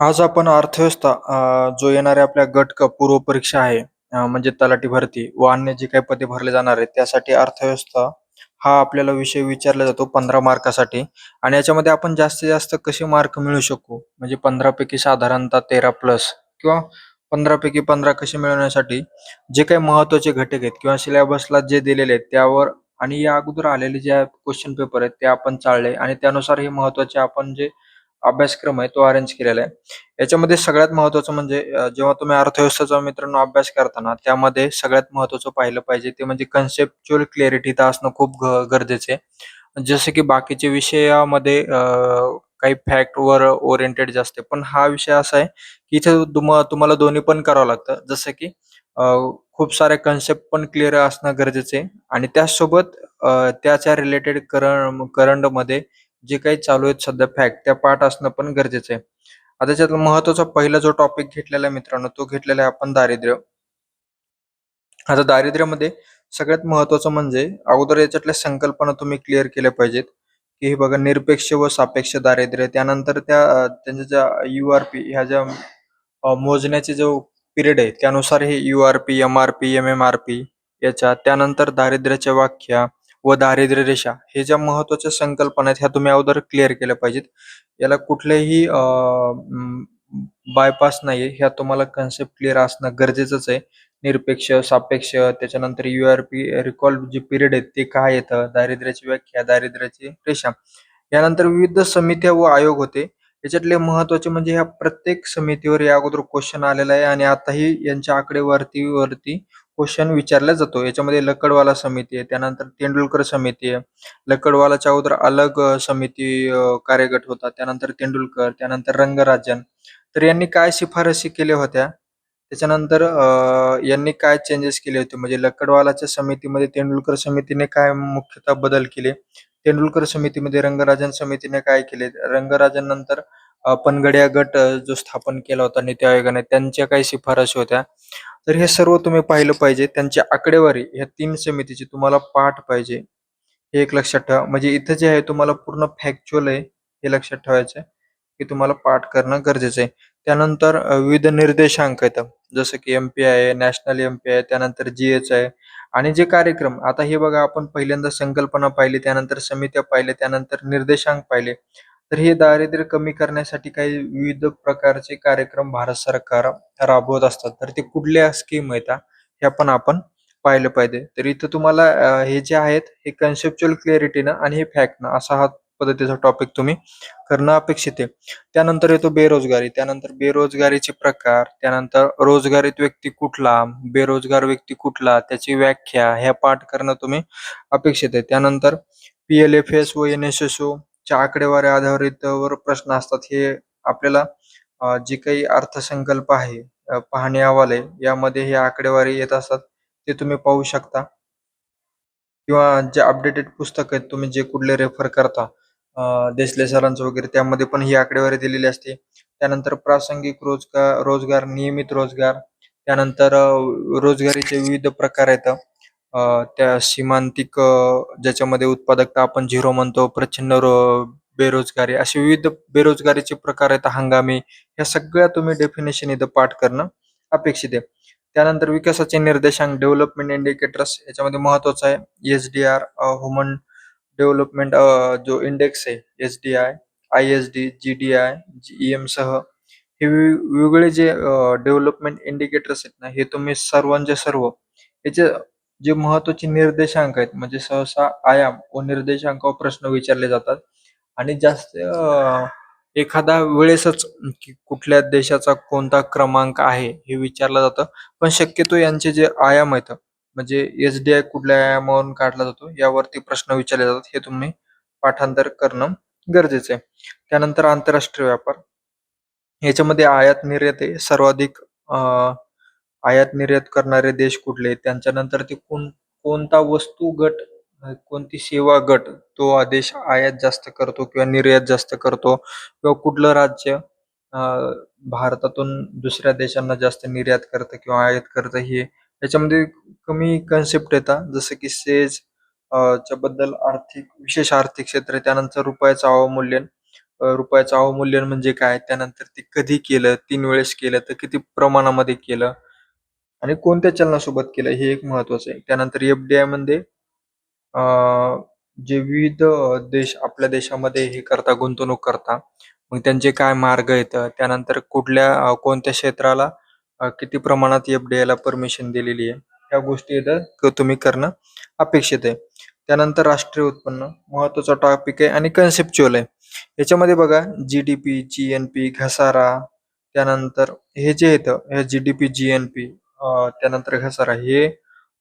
आज आपण अर्थव्यवस्था जो येणाऱ्या आपल्या गट क पूर्व परीक्षा आहे म्हणजे तलाठी भरती व अन्य जे काही पदे भरले जाणार आहेत त्यासाठी अर्थव्यवस्था हा आपल्याला विषय विचारला जातो 15 मार्कासाठी आणि याच्यामध्ये आपण जास्तीत जास्त कसे मार्क मिळवू शकू? म्हणजे 15 पैकी साधारणतः 13 प्लस किंवा 15 पैकी 15 कसे मिळवण्यासाठी जे काही महत्त्वाचे घटक आहेत किंवा सिलेबसला जे दिलेले आहेत त्यावर आणि या अगोदर आलेले जे क्वेश्चन पेपर आहेत ते आपण चाळले आणि त्यानुसार हे महत्त्वाचे आपण जे अभ्यासक्रम आहे तो अरेंज केलेला आहे. याच्यामध्ये सगळ्यात महत्त्वाचं म्हणजे जेव्हा तुम्ही अर्थव्यवस्थेचा मित्रांनो अभ्यास करता त्यामध्ये सगळ्यात महत्त्वाचं पाहिलं पाहिजे ते म्हणजे कन्सेप्च्युअल क्लॅरिटी तर असणं खूप गरजेचं आहे. जसं की बाकीचे विषयामध्ये काही फॅक्टवर ओरिएंटेड जास्त आहे. पण हा विषय असा आहे, की इथे तुम्हाला दोन्ही पण करावं लागतं. जसं की अ, खूप साऱ्या कन्सेप्ट पण क्लिअर असणं गरजेचं आहे आणि त्याचसोबत त्याच्या रिलेटेड करंटमध्ये जे काही चालू आहेत सध्या फॅक्ट त्या पाठ असणं पण गरजेचं आहे. आता त्याच्यातला महत्त्वाचा पहिला जो टॉपिक घेतलेला आहे मित्रांनो, तो घेतलेला आहे आपण दारिद्र्य. आता दारिद्र्यामध्ये सगळ्यात महत्त्वाचं म्हणजे अगोदर याच्यातल्या संकल्पना तुम्ही क्लिअर केल्या पाहिजेत, की हे बघा निरपेक्ष व सापेक्ष दारिद्र्य. त्यानंतर त्यांच्या ज्या यू-आर-पी ह्या ज्या मोजण्याचे जो पिरियड आहे त्यानुसार हे यू-आर-पी, एम-आर-पी, एम-एम-आर-पी याच्या त्यानंतर दारिद्र्याच्या व्याख्या व दारिद्र्य रेषा हे ज्या महत्त्वाच्या संकल्पना आहेत ह्या तुम्ही अगोदर क्लिअर केल्या पाहिजेत. याला कुठलेही बायपास नाहीये. ह्या तुम्हाला कन्सेप्ट क्लिअर असणं गरजेचंच आहे. निरपेक्ष, सापेक्ष त्याच्यानंतर यू-आर-पी रिकॉल जे पिरियड आहेत ते काय येतं, दारिद्र्याची व्याख्या, दारिद्र्याची रेषा. यानंतर विविध समित्या व आयोग होते. याच्यातले महत्त्वाचे म्हणजे ह्या प्रत्येक समितीवर या अगोदर क्वेश्चन आलेला आहे आणि आताही यांच्या आकडेवारीवरती क्वेश्चन विचारला जातो. याच्यामध्ये लकडवाला समिती आहे, त्यानंतर तेंडुलकर समिती आहे. लकडवालाच्या अगोदर अलग समिती कार्यगट होता. त्यानंतर तेंडुलकर, त्यानंतर रंगराजन. तर यांनी काय शिफारसी केल्या होत्या? त्याच्यानंतर यांनी काय चेंजेस केले होते? म्हणजे लकडवालाच्या समितीमध्ये तेंडुलकर समितीने काय मुख्यतः बदल केले? तेंडुलकर समितीमध्ये रंगराजन समितीने काय केले? रंगराजन नंतर पनगडिया गट जो स्थापन केला होता नीती आयोगाने त्यांच्या काही शिफारशी होत्या. तर हे सर्व तुम्ही पाहिलं पाहिजे. त्यांची आकडेवारी ह्या 3 समितीची तुम्हाला पाठ पाहिजे. हे एक लक्षात ठेवा. म्हणजे इथं जे आहे तुम्हाला पूर्ण फॅक्च्युअल आहे, हे लक्षात ठेवायचं आहे, की तुम्हाला पाठ करणं गरजेचं आहे. त्यानंतर विविध निर्देशांक आहेत. जसं की एम-पी-आय आहे, नॅशनल एम-पी-आय आहे, त्यानंतर जी-एच आहे आणि जे कार्यक्रम आता हे बघा आपण पहिल्यांदा संकल्पना पाहिली, त्यानंतर समित्या पाहिल्या, त्यानंतर निर्देशांक पाहिले. तर हे दारिद्र्य कमी करण्यासाठी काही विविध प्रकारचे कार्यक्रम भारत सरकार राबवत असतात. तर ते कुठल्या स्कीम आहेत हे पण आपण पाहिलं पाहिजे. तर इथं तुम्हाला हे जे आहेत हे कन्सेप्च्युअल क्लॅरिटीनं आणि हे फॅक्टनं असा हा पद्धतीचा टॉपिक तुम्ही करणं अपेक्षित आहे. त्यानंतर येतो बेरोजगारी. त्यानंतर बेरोजगारीचे प्रकार, त्यानंतर रोजगारीत व्यक्ती कुठला, बेरोजगार व्यक्ती कुठला, त्याची व्याख्या ह्या पाठ करणं तुम्ही अपेक्षित आहे. त्यानंतर पी-एल-एफ-एस व एन-एस-एस-ओच्या आकडेवारी आधारित वर प्रश्न असतात. हे आपल्याला जे काही अर्थसंकल्प आहे, पाहणी अहवाल आहे, यामध्ये हे आकडेवारी येत असतात. ते तुम्ही पाहू शकता किंवा जे अपडेटेड पुस्तक आहेत तुम्ही जे कुठले रेफर करता देसले सरांचं वगैरे त्यामध्ये पण ही आकडेवारी दिलेली असते. त्यानंतर प्रासंगिक रोजगार, नियमित रोजगार, त्यानंतर रोजगारीचे विविध प्रकार आहेत. त्या सीमांतिक ज्याच्यामध्ये उत्पादकता आपण झिरो म्हणतो, प्रच्छन्न बेरोजगारी असे विविध बेरोजगारीचे प्रकार आहेत, हंगामी. ह्या सगळ्या तुम्ही डेफिनेशन इथं पाठ करणं अपेक्षित आहे. त्यानंतर विकासाचे निर्देशांक डेव्हलपमेंट इंडिकेटर्स याच्यामध्ये महत्त्वाचं आहे. एस-डी-आर ह्युमन डेव्हलपमेंट जो इंडेक्स आहे एस-डी-आय, आय-एस-डी, जी-डी-आय, जी-ई-एम सह हे वेगवेगळे जे डेव्हलपमेंट इंडिकेटर्स आहेत ना, हे तुम्ही सर्वांचे सर्व याचे जे महत्त्वाचे निर्देशांक आहेत म्हणजे सहसा आयाम व निर्देशांकावर प्रश्न विचारले जातात आणि जास्त एखाद्या वेळेसच की कुठल्या देशाचा कोणता क्रमांक आहे हे विचारलं जातं. पण शक्यतो यांचे जे आयाम आहेत म्हणजे एस-डी-आय कुठल्या आयामावरून काढला जातो यावरती प्रश्न विचारले जातात. हे तुम्ही पाठांतर करणं गरजेचं आहे. त्यानंतर आंतरराष्ट्रीय व्यापार याच्यामध्ये आयात निर्यात आहे सर्वाधिक आयात निर्यात करणारे देश कुठले? त्यांच्यानंतर ते कोणता वस्तू गट, कोणती सेवा गट तो देश आयात जास्त करतो किंवा निर्यात जास्त करतो किंवा कुठलं राज्य अ, भारतातून दुसऱ्या देशांना जास्त निर्यात करतं किंवा आयात करतं हे त्याच्यामध्ये कमी कन्सेप्ट येतात. जसं की सेस च्याबद्दल विशेष आर्थिक क्षेत्र आहे. त्यानंतर रुपयाचं अवमूल्यन, रुपयाचं अवमूल्यन म्हणजे काय? त्यानंतर ते कधी केलं? 3 वेळेस केलं तर किती प्रमाणामध्ये केलं? आणि कोणत्या चलनासोबत केलं? हे एक महत्त्वाचं आहे. त्यानंतर एफ-डी-आयमध्ये अ, जे विविध देश आपल्या देशामध्ये हे करता गुंतवणूक करता, मग त्यांचे काय मार्ग आहेत? त्यानंतर कोणत्या क्षेत्राला किती प्रमाणात एफ-डी-आयला परमिशन दिलेली आहे? ह्या गोष्टी इथं तुम्ही करणं अपेक्षित आहे. त्यानंतर राष्ट्रीय उत्पन्न महत्त्वाचा टॉपिक आहे आणि कन्सेप्च्युअल आहे. याच्यामध्ये बघा जी-डी-पी, जी-एन-पी, घसारा, त्यानंतर हे जे येतं, हे जी-डी-पी, जी-एन-पी त्यानंतर घसारा हे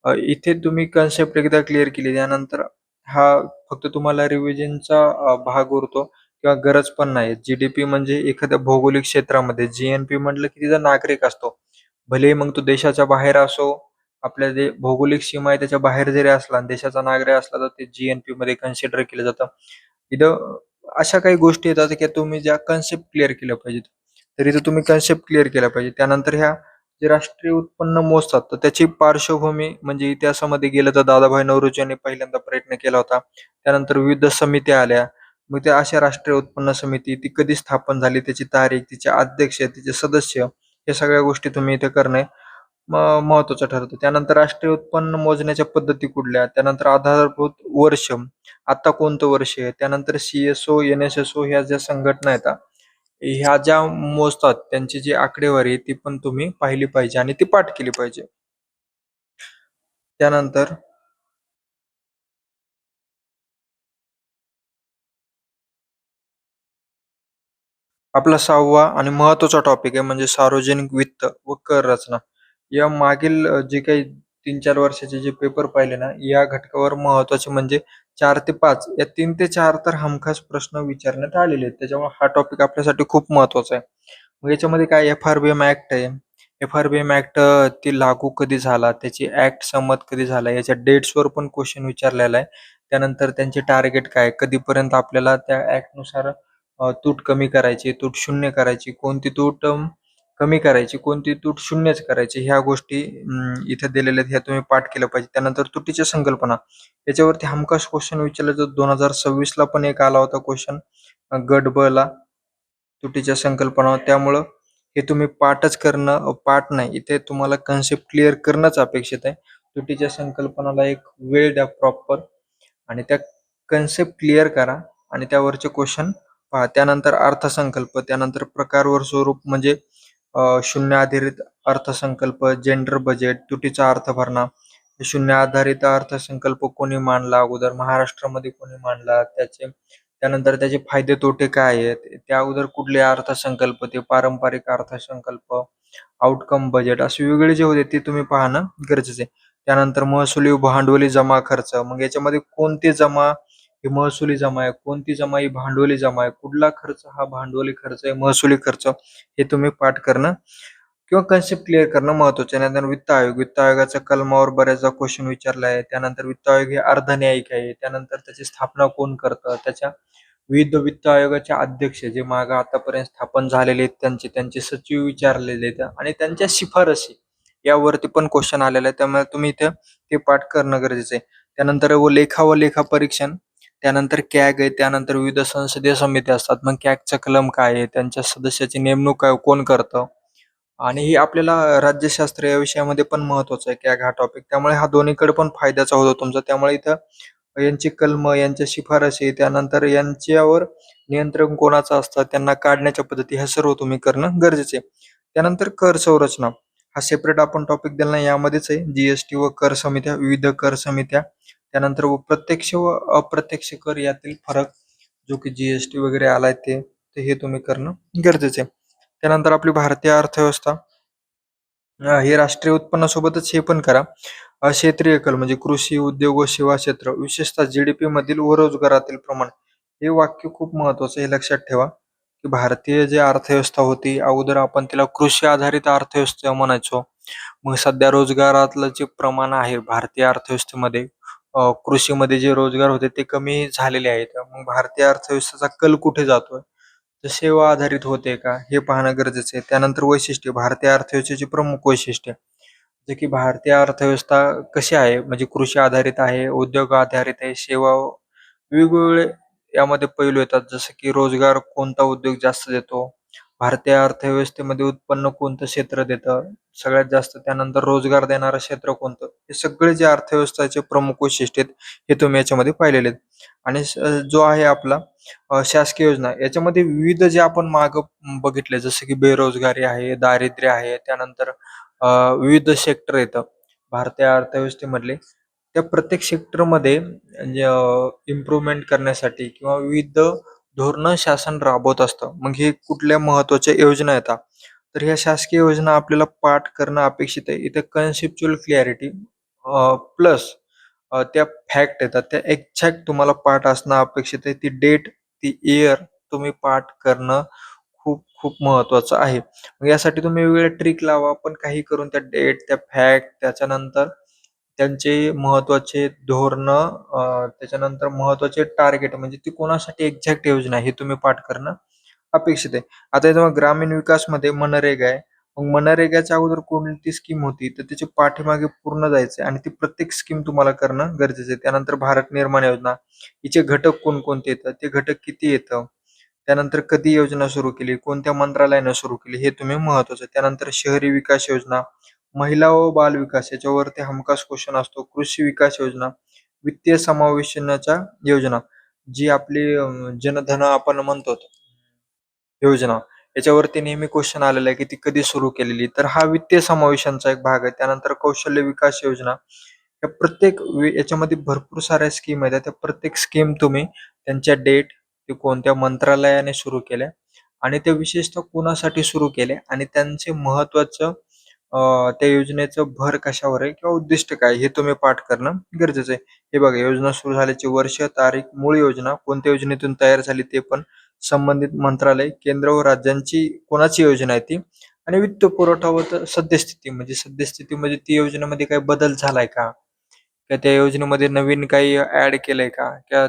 इथे तुम्ही कन्सेप्ट एकदा क्लिअर केली त्यानंतर हा फक्त तुम्हाला रिव्हिजनचा भाग उरतो किंवा गरज पण नाही. जी-डी-पी म्हणजे एखाद्या भौगोलिक क्षेत्रामध्ये, जी-एन-पी म्हटलं की तिथं नागरिक असतो. भलेही मग तो देशाच्या बाहेर असो, आपल्या जे भौगोलिक सीमा आहे त्याच्या बाहेर जरी असला आणि देशाचा नागरिक असला तर ते जी-एन-पी मध्ये कन्सिडर केलं जातं. इथं अशा काही गोष्टी येतात की तुम्ही ज्या कन्सेप्ट क्लिअर केल्या पाहिजेत. तर इथं तुम्ही कन्सेप्ट क्लिअर केल्या पाहिजे. त्यानंतर ह्या जे राष्ट्रीय उत्पन्न मोजतात, तर त्याची पार्श्वभूमी म्हणजे इतिहासामध्ये गेलं तर दादाभाई नौरोजी यांनी पहिल्यांदा प्रयत्न केला होता. त्यानंतर विविध समित्या आल्या. मग त्या अशा राष्ट्रीय उत्पन्न समिती ती कधी स्थापन झाली, त्याची तारीख, तिचे अध्यक्ष, तिचे सदस्य, या सगळ्या गोष्टी तुम्ही इथे करणे महत्त्वाचं ठरतं. त्यानंतर राष्ट्रीय उत्पन्न मोजण्याच्या पद्धती कुठल्या? त्यानंतर आधारभूत वर्ष, आता कोणतं वर्ष आहे? त्यानंतर सी-एस-ओ, एन-एस-एस-ओ ह्या ज्या संघटना आहेत ह्या ज्या मोजतात त्यांची जी आकडेवारी आहे ती पण तुम्ही पाहिली पाहिजे आणि ती पाठ केली पाहिजे. त्यानंतर आपला 6वा आणि महत्त्वाचा टॉपिक आहे म्हणजे सार्वजनिक वित्त व कर रचना. या मागील जे काही 3-4 वर्षाचे जे पेपर पाहिले ना, या घटकावर महत्त्वाचे म्हणजे 4 ते 5 या 3 ते 4 तर हमखास प्रश्न विचारण्यात आलेले आहेत. त्याच्यामुळे हा टॉपिक आपल्यासाठी खूप महत्त्वाचा आहे. मग याच्यामध्ये काय एफ-आर-बी-एम ॲक्ट आहे. एफ-आर-बी-एम ॲक्ट ती लागू कधी झाला, त्याची ॲक्ट संमत कधी झाला, याच्या डेट्सवर पण क्वेश्चन विचारलेला आहे. त्यानंतर त्यांचे टार्गेट काय, कधीपर्यंत आपल्याला त्या ॲक्टनुसार तूट कमी करायची, तूट शून्य करायची, कोणती तूट कमी करायची, कोणती तूट शून्यच करायची, ह्या गोष्टी इथे दिलेल्या आहेत, ह्या तुम्ही पाठ केल्या पाहिजे. त्यानंतर तुटीच्या संकल्पना, याच्यावरती हमखास क्वेश्चन विचारला जातो. 2026 ला पण एक आला होता क्वेश्चन गट ब ला तुटीच्या संकल्पना. त्यामुळं हे तुम्ही पाठच करणं पाठ नाही, इथे तुम्हाला कन्सेप्ट क्लिअर करणंच अपेक्षित आहे. तुटीच्या संकल्पनाला एक वेळ द्या प्रॉपर आणि त्या कन्सेप्ट क्लिअर करा आणि त्यावरचे क्वेश्चन पहा. त्यानंतर अर्थसंकल्प, त्यानंतर प्रकार व स्वरूप म्हणजे शून्य आधारित अर्थसंकल्प, जेंडर बजेट, तुटीचा अर्थ भरणा. शून्य आधारित अर्थसंकल्प कोणी मांडला अगोदर, महाराष्ट्रामध्ये कोणी मांडला, त्यानंतर त्याचे फायदे तोटे काय आहेत, त्या अगोदर कुठले अर्थसंकल्प, ते पारंपरिक अर्थसंकल्प, आउटकम बजेट असे वेगवेगळे जे होते ते तुम्ही पाहणं गरजेचं आहे. त्यानंतर महसुली व भांडवली जमा खर्च, मग याच्यामध्ये कोणते जमा ही महसुली जमा आहे, कोणती जमा ही भांडवली जमा आहे, कुठला खर्च हा भांडवली खर्च आहे, महसुली खर्च, हे तुम्ही पाठ करणं किंवा कन्सेप्ट क्लिअर करणं महत्त्वाचं आहे. त्यानंतर वित्त आयोग, वित्त आयोगाच्या कलमावर बऱ्याचदा क्वेश्चन विचारला आहे. त्यानंतर वित्त आयोग हे अर्धन्यायिक आहे. त्यानंतर त्याची स्थापना कोण करतं, त्याच्या विविध वित्त आयोगाचे अध्यक्ष जे मागे आतापर्यंत स्थापन झालेले आहेत त्यांचे त्यांचे सचिव विचारलेले आहेत आणि त्यांच्या शिफारसी यावरती पण क्वेश्चन आलेले आहे. त्यामुळे तुम्ही इथे ते पाठ करणं गरजेचं आहे. त्यानंतर व लेखा परीक्षण, त्यानंतर कॅग आहे, त्यानंतर विविध संसदीय समित्या असतात. मग कॅगचं कलम काय आहे, त्यांच्या सदस्याची नेमणूक काय कोण करतं आणि हे आपल्याला राज्यशास्त्र या विषयामध्ये पण महत्त्वाचं आहे कॅग हा टॉपिक. त्यामुळे हा दोन्हीकडे पण फायद्याचा होतो तुमचा. त्यामुळे इथं यांची कलम, यांच्या शिफारसी, त्यानंतर यांच्यावर नियंत्रण कोणाचं असतं, त्यांना काढण्याच्या पद्धती, हे सर्व तुम्ही करणं गरजेचं आहे. त्यानंतर कर संरचना हा सेपरेट आपण टॉपिक दिला नाही, यामध्येच आहे. जीएसटी व कर समित्या, विविध कर समित्या, त्यानंतर प्रत्यक्ष व अप्रत्यक्ष कर यातील फरक, जो की जीएसटी वगैरे आलाय हे तुम्ही करणं गरजेचं आहे. त्यानंतर आपली भारतीय अर्थव्यवस्था, हे राष्ट्रीय उत्पन्नासोबतच हे पण करा. क्षेत्रीय कल म्हणजे कृषी, उद्योग व सेवा क्षेत्र, विशेषतः जीडीपी मधील व रोजगारातील प्रमाण. हे वाक्य खूप महत्वाचं आहे, हे लक्षात ठेवा की भारतीय जी अर्थव्यवस्था होती अगोदर आपण तिला कृषी आधारित अर्थव्यवस्था म्हणायचो. मग सध्या रोजगारातलं जे प्रमाण आहे भारतीय अर्थव्यवस्थेमध्ये, कृषीमध्ये जे रोजगार होते ते कमी झालेले आहेत. मग भारतीय अर्थव्यवस्थेचा कल कुठे जातोय, तर सेवा आधारित होते का, हे पाहणं गरजेचं आहे. त्यानंतर वैशिष्ट्य, भारतीय अर्थव्यवस्थेची प्रमुख वैशिष्ट्य, जे की भारतीय अर्थव्यवस्था कशी आहे म्हणजे कृषी आधारित आहे, उद्योग आधारित आहे, सेवा वेगवेगळे यामध्ये पैलू येतात जसं की रोजगार कोणता उद्योग जास्त देतो, भारतीय अर्थव्यवस्थेमध्ये उत्पन्न कोणतं क्षेत्र देतं सगळ्यात जास्त, त्यानंतर रोजगार देणारं क्षेत्र कोणतं? हे सगळे जे अर्थव्यवस्थेचे प्रमुख वैशिष्ट्य आहेत, हे तुम्ही याच्यामध्ये पाहिलेले आहेत. आणि जो आहे आपला शासकीय योजना याच्यामध्ये विविध जे आपण मागं बघितले जसं की बेरोजगारी आहे, दारिद्र्य आहे, त्यानंतर विविध सेक्टर येतं भारतीय अर्थव्यवस्थेमधले. त्या प्रत्येक सेक्टरमध्ये म्हणजे इम्प्रूव्हमेंट करण्यासाठी किंवा विविध धोरणं शासन राबवत असतं. मग हे कुठल्या महत्त्वाच्या योजना येतात. तर ह्या शासकीय योजना आपल्याला पाठ करणं अपेक्षित आहे. इथे कन्सेप्च्युअल क्लॅरिटी प्लस त्या फॅक्ट येतात. त्या एक्झॅक्ट तुम्हाला पाठ असणं अपेक्षित आहे. ती डेट, ती इयर तुम्ही पाठ करणं खूप खूप महत्त्वाचं आहे. मग यासाठी तुम्ही वेगवेगळ्या ट्रिक लावा, पण काही करून त्या डेट, त्या फॅक्ट, त्याच्यानंतर त्यांचे महत्त्वाचे धोरणं, त्याच्यानंतर महत्त्वाचे टार्गेट म्हणजे ती कोणासाठी एक्झॅक्ट योजना आहे, हे तुम्ही पाठ करणं अपेक्षित आहे. आता जेव्हा ग्रामीण विकासमध्ये मनरेगा आहे. मग मनरेगाच्या अगोदर कोणती स्कीम होती, तर त्याच्या पाठीमागे पूर्ण जायचं आणि ती प्रत्येक स्कीम तुम्हाला करणं गरजेचं आहे. त्यानंतर भारत निर्माण योजना, हिचे घटक कोणकोणते येतात, ते घटक किती येतं? त्यानंतर कधी योजना सुरू केली, कोणत्या मंत्रालयानं सुरू केली, हे तुम्ही महत्त्वाचं आहे. त्यानंतर शहरी विकास योजना, महिला व बाल विकास याच्यावरती हमखास क्वेश्चन असतो. कृषी विकास योजना, वित्तीय समावेशनाच्या योजना, जी आपली जनधन आपण म्हणतो योजना, याच्यावरती नेहमी क्वेश्चन आलेला आहे की ती कधी सुरू केलेली. तर हा वित्तीय समावेशांचा एक भाग आहे. त्यानंतर कौशल्य विकास योजना, या प्रत्येक याच्यामध्ये भरपूर साऱ्या स्कीम आहेत. त्या प्रत्येक स्कीम तुम्ही त्यांच्या डेट, ते कोणत्या मंत्रालयाने सुरू केल्या आणि त्या विशेषतः कोणासाठी सुरू केल्या आणि त्यांचे महत्त्वाचं त्या योजनेचं भर कशावर आहे किंवा उद्दिष्ट काय, हे तुम्ही पाठ करणं गरजेचं आहे. हे बघा, योजना सुरू झाल्याची वर्ष, तारीख, मूळ योजना कोणत्या योजनेतून तयार झाली ते पण, संबंधित मंत्रालय, केंद्र व राज्यांची कोणाची योजना आहे ती, आणि वित्त पुरवठा व सद्यस्थिती, म्हणजे सद्यस्थिती म्हणजे ती योजनेमध्ये काही बदल झालाय का? का त्या योजनेमध्ये नवीन काही ॲड केलंय का? किंवा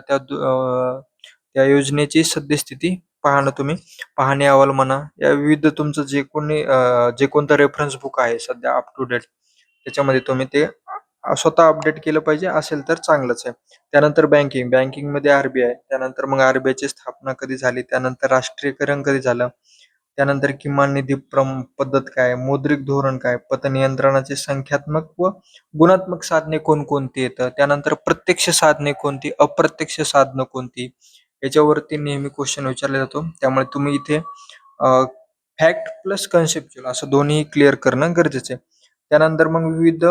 त्या योजनेची सद्यस्थिती पाहणं तुम्ही, पाहणी अहवाल म्हणा, या विविध तुमचं जे कोणी जे कोणतं रेफरन्स बुक आहे सध्या अप टू डेट, त्याच्यामध्ये तुम्ही ते स्वतः अपडेट केलं पाहिजे, असेल तर चांगलंच आहे. त्यानंतर बँकिंग, बँकिंगमध्ये आर-बी-आय, त्यानंतर मग आर-बी-आयची स्थापना कधी झाली, त्यानंतर राष्ट्रीयकरण कधी झालं, त्यानंतर किमान निधी पद्धत काय, मौद्रिक धोरण काय, पतनियंत्रणाचे संख्यात्मक व गुणात्मक साधने कोणकोणती येतं, त्यानंतर प्रत्यक्ष साधने कोणती, अप्रत्यक्ष साधनं कोणती, याच्यावरती नेहमी क्वेश्चन विचारला जातो. त्यामुळे तुम्ही इथे फॅक्ट प्लस कन्सेप्च्युअल असं दोन्ही क्लिअर करणं गरजेचं आहे. त्यानंतर मग विविध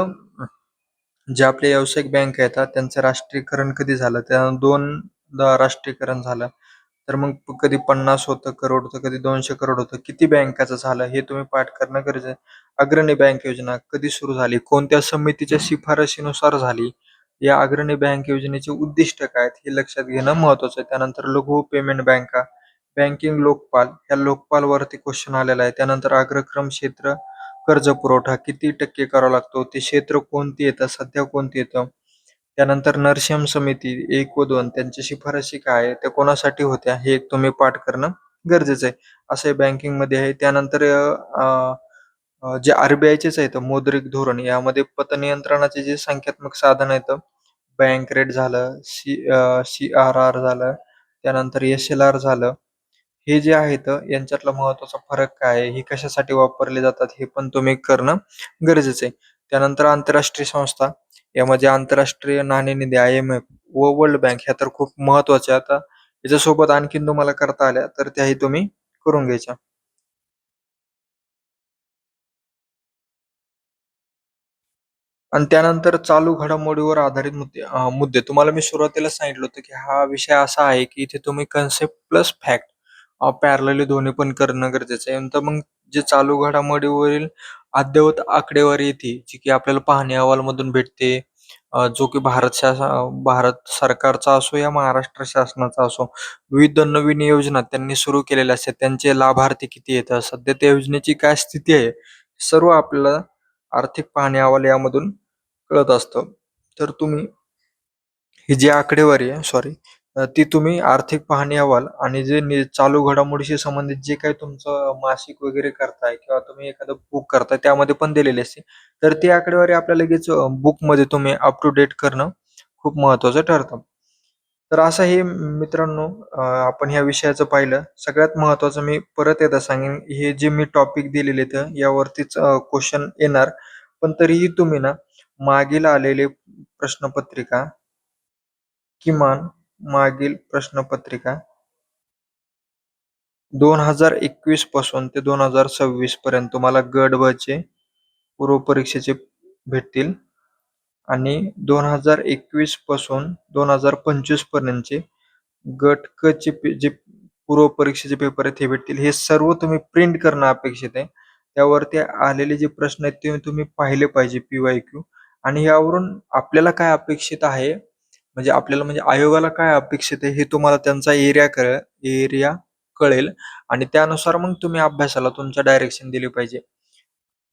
जे आपले व्यावसायिक बँका येतात त्यांचं राष्ट्रीयकरण कधी झालं, त्यानंतर 2दा राष्ट्रीयकरण झालं. तर मग कधी 50 होतं करोड होतं, कधी 200 करोड होतं. किती बँकाचं झालं हे तुम्ही पाठ करणं गरजेचं आहे. अग्रणी बँक योजना कधी सुरू झाली, कोणत्या समितीच्या शिफारशीनुसार झाली, या अग्रणी बँक योजनेचे उद्दिष्ट काय आहेत हे लक्षात घेणं महत्त्वाचं आहे. त्यानंतर लघु पेमेंट बँका, बँकिंग लोकपाल, या लोकपालवरती क्वेश्चन आलेला आहे. त्यानंतर अग्रक्रम क्षेत्र कर्ज पुरवठा किती टक्के करावा लागतो, ते क्षेत्र कोणती येतं, सध्या कोणती येतं. त्यानंतर नरशिंह समिती 1 व 2 त्यांच्या शिफारशी काय आहे, त्या कोणासाठी होत्या, हे एक तुम्ही पाठ करणं गरजेचं आहे. असं हे बँकिंगमध्ये आहे. त्यानंतर अ, अ, जे आर-बी-आयचेच आहेत मौद्रिक धोरण, यामध्ये पतनियंत्रणाचे जे संख्यात्मक साधन आहेत, बँक रेट झालं, सी-आर-आर झालं, त्यानंतर एस-एल-आर झालं. हे जे आहेत यांच्यातला महत्त्वाचा फरक काय आहे, हे कशासाठी वापरले जातात, हे पण तुम्ही करणं गरजेचं आहे. त्यानंतर आंतरराष्ट्रीय संस्था, यामध्ये आंतरराष्ट्रीय नाणेनिधी IMF व वर्ल्ड बँक ह्या तर खूप महत्त्वाच्या. आता याच्यासोबत आणखीन तुम्हाला करता आल्या तर त्याही तुम्ही करून घ्यायच्या. आणि त्यानंतर चालू घडामोडीवर आधारित मुद्दे तुम्हाला मी सुरुवातीला सांगितलं होतं, की हा विषय असा आहे, की इथे तुम्ही कन्सेप्ट प्लस फॅक्ट पॅरलली दोन्ही पण करणं गरजेचं आहे. नंतर मग जे चालू घडामोडीवरील अद्ययावत आकडेवारी येते, जी की आपल्याला पाहणी अहवालमधून भेटते, जो की भारत सरकारचा असो या महाराष्ट्र शासनाचा असो, विविध नवीन योजना त्यांनी सुरू केलेल्या असतात. त्यांचे लाभार्थी किती येतात, सध्या त्या योजनेची काय स्थिती आहे, सर्व आपल्याला आर्थिक पाहणी अहवाल यामधून कळत असतं. तर तुम्ही ही जी आकडेवारी आहे, ती तुम्ही आर्थिक पाहणी अहवाल आणि जे चालू घडामोडीशी संबंधित जे काही तुमचं मासिक वगैरे करताय किंवा तुम्ही एखादं बुक करताय त्यामध्ये पण दिलेली असते. तर ती आकडेवारी आपल्याला लगेच बुकमध्ये तुम्ही अप टू डेट करणं खूप महत्त्वाचं ठरतं. तर असं हे मित्रांनो आपण ह्या विषयाचं पाहिलं. सगळ्यात महत्त्वाचं मी परत एकदा सांगेन, हे जे मी टॉपिक दिलेले आहेत यावरतीच क्वेशन येणार. पण तरीही तुम्ही ना मागील आलेले प्रश्नपत्रिका, किमान मागील प्रश्नपत्रिका 2021 पासून ते 2026 पर्यंत तुम्हाला गट ब चे पूर्व परीक्षेचे भेटतील आणि 2021 पासून 2025 पर्यंतचे गट क चे जे पूर्व परीक्षेचे पेपर आहेत हे भेटतील. हे सर्व तुम्ही प्रिंट करणं अपेक्षित आहे. त्यावरती आलेले जे प्रश्न आहेत ते तुम्ही पाहिले पाहिजे पी-वाय-क्यू आणि यावरून आपल्याला काय अपेक्षित आहे, म्हणजे आपल्याला म्हणजे आयोगाला काय अपेक्षित आहे हे तुम्हाला त्यांचा एरिया कळेल आणि त्यानुसार मग तुम्ही अभ्यासाला तुमच्या डायरेक्शन दिली पाहिजे.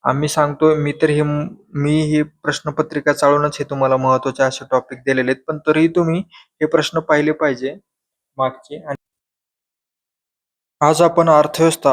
आम्ही सांगतोय मी ही प्रश्नपत्रिका चाळूनच हे तुम्हाला महत्त्वाचे असे टॉपिक दिलेले आहेत. पण तरीही तुम्ही हे प्रश्न पाहिले पाहिजे मागचे. आणि आज आपण अर्थव्यवस्था